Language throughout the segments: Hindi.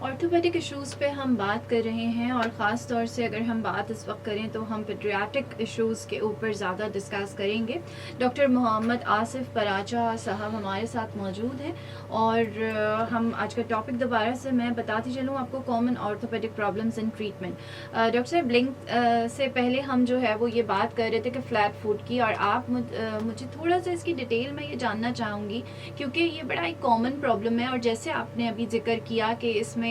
ऑर्थोपेडिक इश्यूज़ पे हम बात कर रहे हैं और ख़ास तौर से अगर हम बात इस वक्त करें तो हम पेडियाट्रिक इश्यूज़ के ऊपर ज़्यादा डिस्कस करेंगे। डॉक्टर मोहम्मद आसिफ पराचा साहब हमारे साथ मौजूद हैं और हम आज का टॉपिक दोबारा से मैं बताती चलूँ आपको, common orthopaedic problems in treatment. Doctor साहब, ब्लिंक से पहले हम जो है वो ये बात कर रहे थे कि फ्लैट फुट की, और आप मुझे थोड़ा सा इसकी डिटेल में ये जानना चाहूँगी क्योंकि ये बड़ा एक कॉमन प्रॉब्लम है और जैसे आपने अभी जिक्र किया कि इसमें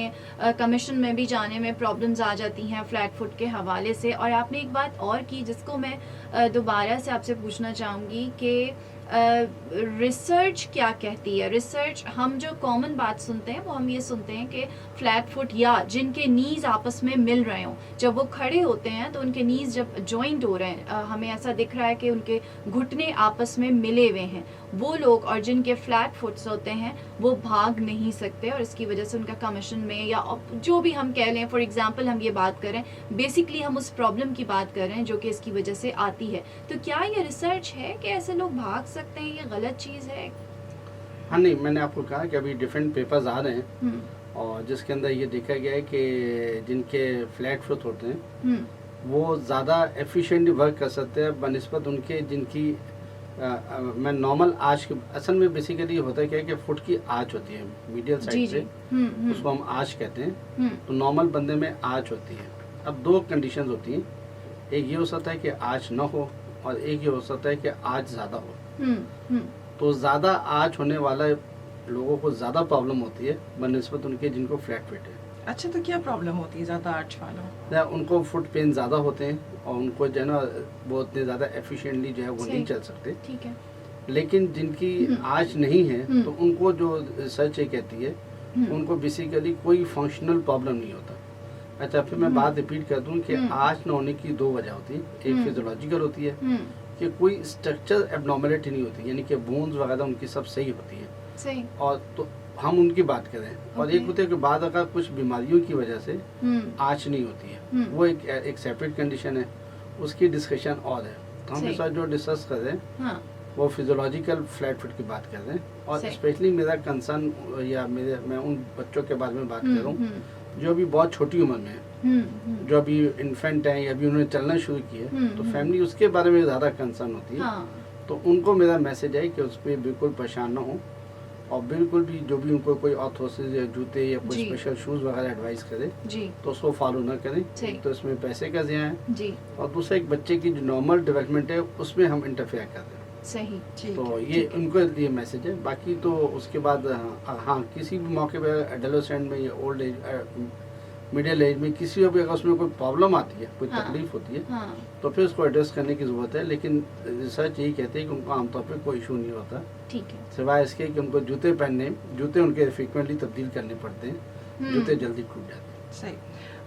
कमीशन में भी जाने में प्रॉब्लम्स आ जाती हैं फ्लैट फुट के हवाले से। और आपने एक बात और की जिसको मैं दोबारा से आपसे पूछना चाहूँगी कि रिसर्च क्या कहती है। रिसर्च, हम जो कॉमन बात सुनते हैं वो हम ये सुनते हैं कि फ्लैट फुट या जिनके नीज़ आपस में मिल रहे हों, जब वो खड़े होते हैं तो उनके नीज़ जब जॉइंट हो रहे हैं, हमें ऐसा दिख रहा है कि उनके घुटने आपस में मिले हुए हैं, वो लोग, और जिनके फ्लैट फुट्स होते हैं वो भाग नहीं सकते और इसकी वजह से उनका कमीशन में या जो भी हम कह लें, फॉर एग्जांपल हम ये बात करें, बेसिकली हम उस प्रॉब्लम की बात कर रहे हैं जो कि इसकी वजह से आती है। तो क्या ये रिसर्च है कि ऐसे लोग भाग सकते हैं, ये गलत चीज़ है? हाँ, नहीं, मैंने आपको कहा कि अभी डिफरेंट पेपर्स आ रहे हैं और जिसके अंदर ये देखा गया है कि जिनके फ्लैट फुट होते हैं वो ज़्यादा एफिशिएंटली वर्क कर सकते हैं बनिस्बत उनके जिनकी मैं नॉर्मल आँच के, असल में बेसिकली होता है क्या है कि फुट की आँच होती है मीडियल साइड से, उसको हम आँच कहते हैं। तो नॉर्मल बंदे में आँच होती है। अब दो कंडीशंस होती हैं, एक ये हो सकता है कि आँच ना हो और एक ये हो सकता है कि आँच ज़्यादा हो। तो ज़्यादा आँच होने वाला लोगों को ज़्यादा प्रॉब्लम होती है बनिस्बत उनके जिनको फ्लैट फुट है। अच्छा, तो क्या प्रॉब्लम होती है ज़्यादा आर्च वालों? उनको फुट पेन ज़्यादा होते हैं और उनको जो है ना वो उतने ज़्यादा एफिशिएंटली जो है वो नहीं चल सकते। ठीक है। लेकिन जिनकी आँच नहीं है तो उनको जो रिसर्च ये कहती है उनको बेसिकली कोई फंक्शनल प्रॉब्लम नहीं होता। अच्छा, फिर मैं बात रिपीट कर दूं कि आँच न होने की दो वजह होती है। एक फिजियोलॉजिकल होती है कि कोई स्ट्रक्चर एबनॉर्मलिटी नहीं होती, यानी कि बोन्स वगैरह उनकी सब सही होती है। सही। और तो हम उनकी बात करें और एक होते हैं कि बाद अगर कुछ बीमारियों की वजह से आँच नहीं होती है, वो एक सेपरेट कंडीशन है, उसकी डिस्कशन और है। तो हम इस वक्त जो डिस्कस कर रहे हैं वो फिजियोलॉजिकल फ्लैट फुट की बात कर रहे हैं और स्पेशली मेरा कंसर्न या मैं उन बच्चों के बारे में बात कर रहा हूँ जो अभी बहुत छोटी उम्र में है, जो अभी इन्फेंट है या अभी उन्होंने चलना शुरू किया है, तो फैमिली उसके बारे में ज़्यादा कंसर्न होती है। तो उनको मेरा मैसेज है कि उस पर बिल्कुल परेशान ना हो और बिल्कुल भी जो भी उनको कोई ऑर्थोसिस या जूते या कोई स्पेशल शूज़ वगैरह एडवाइस करे तो उसको फॉलो ना करें। तो इसमें पैसे का ज़िया है और दूसरा एक बच्चे की जो नॉर्मल डेवलपमेंट है उसमें हम इंटरफेयर कर रहे हैं। सही। तो ये उनको ये मैसेज है। बाकी तो उसके बाद हाँ, किसी भी मौके पर एडोलेसेंट में या ओल्ड एज, मिडिल एज में किसी भी अगर उसमें कोई प्रॉब्लम आती है, कोई तकलीफ होती है तो फिर उसको एड्रेस करने की ज़रूरत है। लेकिन रिसर्च यही कहती है कि उनको आमतौर पर कोई इशू नहीं होता, ठीक है, सिवाय इसके कि उनको जूते पहनने, जूते उनके फ्रीक्वेंटली तब्दील करने पड़ते हैं, जूते जल्दी टूट जाते हैं। सही।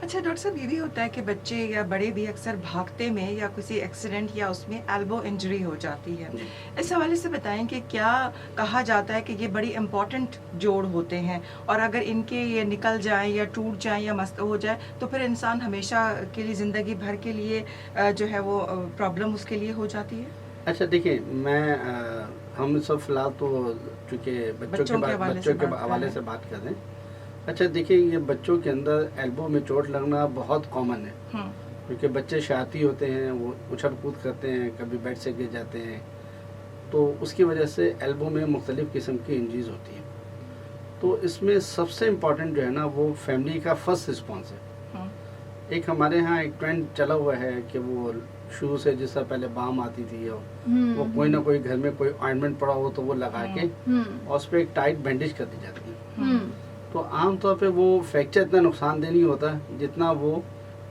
अच्छा डॉक्टर साहब, ये भी होता है कि बच्चे या बड़े भी अक्सर भागते में या किसी एक्सीडेंट या उसमें एल्बो इंजरी हो जाती है। इस हवाले से बताएं कि क्या कहा जाता है कि ये बड़ी इम्पॉर्टेंट जोड़ होते हैं और अगर इनके ये निकल जाए या टूट जाए या मस्त हो जाए तो फिर इंसान हमेशा के लिए, ज़िंदगी भर के लिए जो है वो प्रॉब्लम उसके लिए हो जाती है? अच्छा देखिए, हम सब फिलहाल तो चूँकि बच्चों के हवाले से बात कर रहे हैं। अच्छा देखिए, ये बच्चों के अंदर एल्बो में चोट लगना बहुत कॉमन है क्योंकि बच्चे शरारती होते हैं, वो उछल कूद करते हैं, कभी बेड से गिर जाते हैं, तो उसकी वजह से एल्बो में मुख्तलिफ़ किस्म की इंजरीज होती हैं। तो इसमें सबसे इम्पॉर्टेंट जो है ना वो फैमिली का फर्स्ट रिस्पॉन्स है। एक हमारे यहाँ एक ट्रेंड चला हुआ है कि वो शुरू से जिस तरह पहले बाम आती थी और वो कोई ना कोई घर में कोई ऑइंटमेंट पड़ा हो तो वो लगा के और उस पर एक टाइट बैंडेज कर दी जाती है। तो आमतौर पे वो फ्रैक्चर इतना नुकसानदेह नहीं होता जितना वो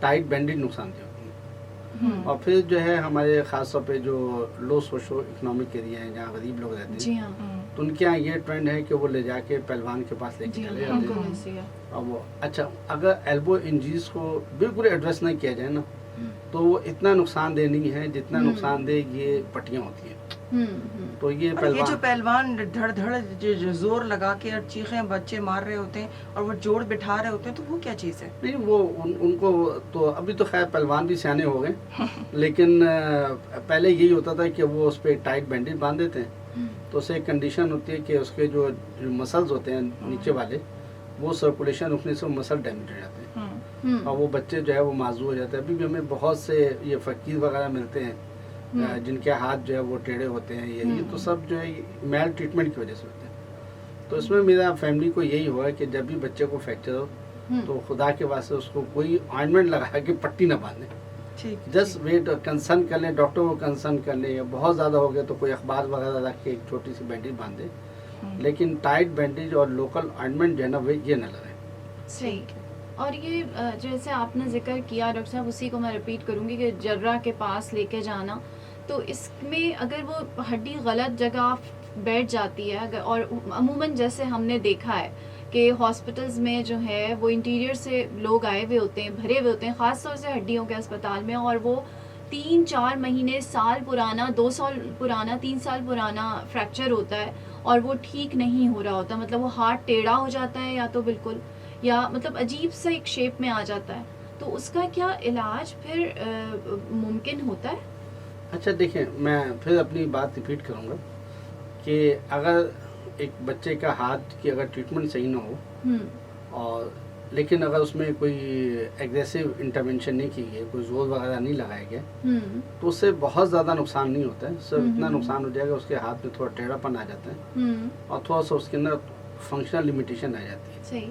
टाइट बैंडेज नुकसानदेह होती है। और फिर जो है हमारे ख़ास तौर पे जो लो सोशो इकोनॉमिक एरिया हैं जहाँ गरीब लोग रहते हैं, तो उनके यहाँ ये ट्रेंड है कि वो ले जाके पहलवान के पास लेके चले जाते हैं। और वो अच्छा, अगर एल्बो इंजरीज को बिल्कुल एड्रेस नहीं किया जाए ना तो वो इतना नुकसानदेह नहीं है जितना नुकसानदेह ये पट्टियाँ होती हैं। तो ये जो पहलवान धड़ धड़ जो जोर लगा के और चीखें बच्चे मार रहे होते हैं और वो जोड़ बिठा रहे होते हैं, तो वो क्या चीज़ है? नहीं, वो उनको तो अभी तो खैर पहलवान भी सियाने हो गए लेकिन पहले यही होता था कि वो उस पर टाइट बैंडेज बांध देते हैं। तो उससे एक कंडीशन होती है कि उसके जो मसल्स होते हैं नीचे वाले वो सर्कुलेशन रुकने से मसल डैमेज हो जाते हैं और वो बच्चे जो है वो माजूर हो जाते हैं। अभी भी हमें बहुत से ये फ़कीर वगैरह मिलते हैं जिनके हाथ जो है वो टेढ़े होते हैं, ये तो सब जो है मेल ट्रीटमेंट की वजह से होते हैं। तो इसमें मेरा फैमिली को यही हुआ है कि जब भी बच्चे को फ्रैक्चर हो तो खुदा के वास्ते उसको कोई ऑइंटमेंट लगा के पट्टी ना बांधे, जस्ट वेट, कंसर्न कर लें, डॉक्टर को कंसर्न कर लें, या बहुत ज़्यादा हो गया तो कोई अखबार वगैरह रख के एक छोटी सी बैंडेज बांध दे, लेकिन टाइट बैंडेज और लोकल ऑइंटमेंट जो है ना वे ये न लगाए। सही। और ये जैसे आपने जिक्र किया डॉक्टर साहब, उसी को मैं रिपीट करूँगी कि जर्रा के पास लेके जाना, तो इसमें अगर वो हड्डी गलत जगह बैठ जाती है अगर, और अमूमन जैसे हमने देखा है कि हॉस्पिटल्स में जो है वो इंटीरियर से लोग आए हुए होते हैं, भरे हुए होते हैं, ख़ास तौर से हड्डियों के अस्पताल में, और वो 3-4 महीने, साल पुराना, 2 साल पुराना, 3 साल पुराना फ्रैक्चर होता है और वो ठीक नहीं हो रहा होता, मतलब वो हाथ टेढ़ा हो जाता है या तो बिल्कुल, या मतलब अजीब सा एक शेप में आ जाता है, तो उसका क्या इलाज फिर मुमकिन होता है? अच्छा देखिए, मैं फिर अपनी बात रिपीट करूँगा कि अगर एक बच्चे का हाथ की अगर ट्रीटमेंट सही ना हो और लेकिन अगर उसमें कोई एग्रेसिव इंटरवेंशन नहीं की गई, कोई जोर वगैरह नहीं लगाया गया, तो उससे बहुत ज़्यादा नुकसान नहीं होता है। सिर्फ इतना नुकसान हो जाएगा उसके हाथ में थोड़ा टेढ़ापन आ जाता है और थोड़ा सा उसके अंदर फंक्शनल लिमिटेशन आ जाती है। सही।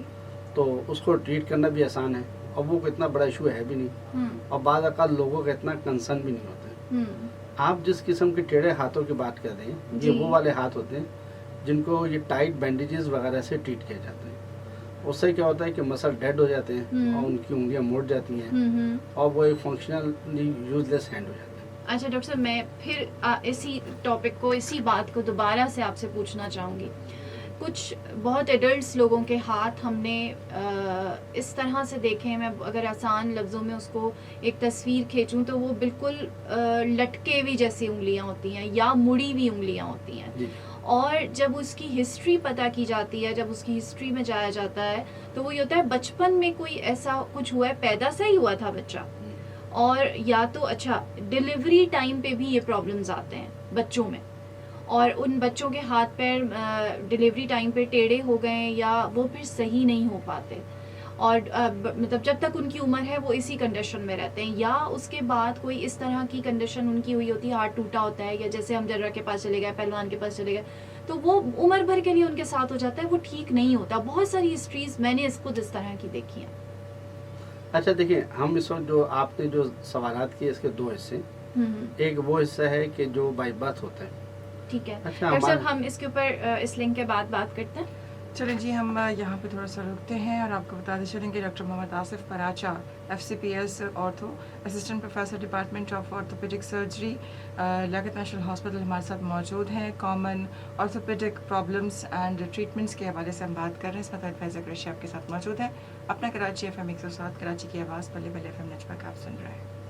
तो उसको ट्रीट करना भी आसान है और वो इतना बड़ा इशू है भी नहीं और बाद अकाल लोगों का इतना कंसर्न भी नहीं होता है। आप जिस किस्म के टेढ़े हाथों की बात कर रहे हैं, ये वो वाले हाथ होते हैं जिनको ये टाइट बैंडेजेस वगैरह से ट्रीट किया जाता है। उससे क्या होता है कि मसल डेड हो जाते हैं और उनकी उंगलियां मुड़ जाती हैं और वो एक फंक्शनली यूजलेस हैंड हो जाता है। अच्छा डॉक्टर साहब, मैं फिर इसी टॉपिक को, इसी बात को दोबारा से आपसे पूछना चाहूँगी। कुछ बहुत एडल्ट्स लोगों के हाथ हमने इस तरह से देखे हैं, मैं अगर आसान लफ्ज़ों में उसको एक तस्वीर खींचूं तो वो बिल्कुल लटके हुई जैसी उंगलियां होती हैं या मुड़ी हुई उंगलियां होती हैं, और जब उसकी हिस्ट्री पता की जाती है, जब उसकी हिस्ट्री में जाया जाता है तो वो ये होता है बचपन में कोई ऐसा कुछ हुआ है, पैदा से ही हुआ था बच्चा, और या तो अच्छा डिलीवरी टाइम पे भी ये प्रॉब्लम्स आते हैं बच्चों में, और उन बच्चों के हाथ पैर डिलीवरी टाइम पे टेढ़े हो गए या वो फिर सही नहीं हो पाते, और मतलब जब तक उनकी उम्र है वो इसी कंडीशन में रहते हैं, या उसके बाद कोई इस तरह की कंडीशन उनकी हुई होती है, हाथ टूटा होता है, या जैसे हम जर्रा के पास चले गए, पहलवान के पास चले गए, तो वो उम्र भर के लिए उनके साथ हो जाता है, वो ठीक नहीं होता। बहुत सारी हिस्ट्रीज मैंने खुद इस तरह की देखी हैं। अच्छा देखिए, हम इस वक्त जो आपने जो सवालात किए इसके दो हिस्से, एक वो हिस्सा है कि जो बाय बर्थ होता है, ठीक है। अच्छा, डॉक्टर साहब हम इसके ऊपर इस लिंक के बाद बात करते हैं। चलें जी, हम यहाँ पे थोड़ा सा रुकते हैं और आपको बताते चलेंगे doctor Mohammad Asif Paracha, FCPS ortho, assistant professor department of orthopaedic surgery, Liaquat national hospital हमारे साथ मौजूद हैं। Common orthopaedic problems and treatments के हवाले से हम बात कर रहे हैं। इसमें फैज़ कुरैशी आपके साथ मौजूद है। अपना कराची FM 107 कराची की आवाज़, बल्ले बल्ले FM नेटवर्क आप सुन रहे हैं।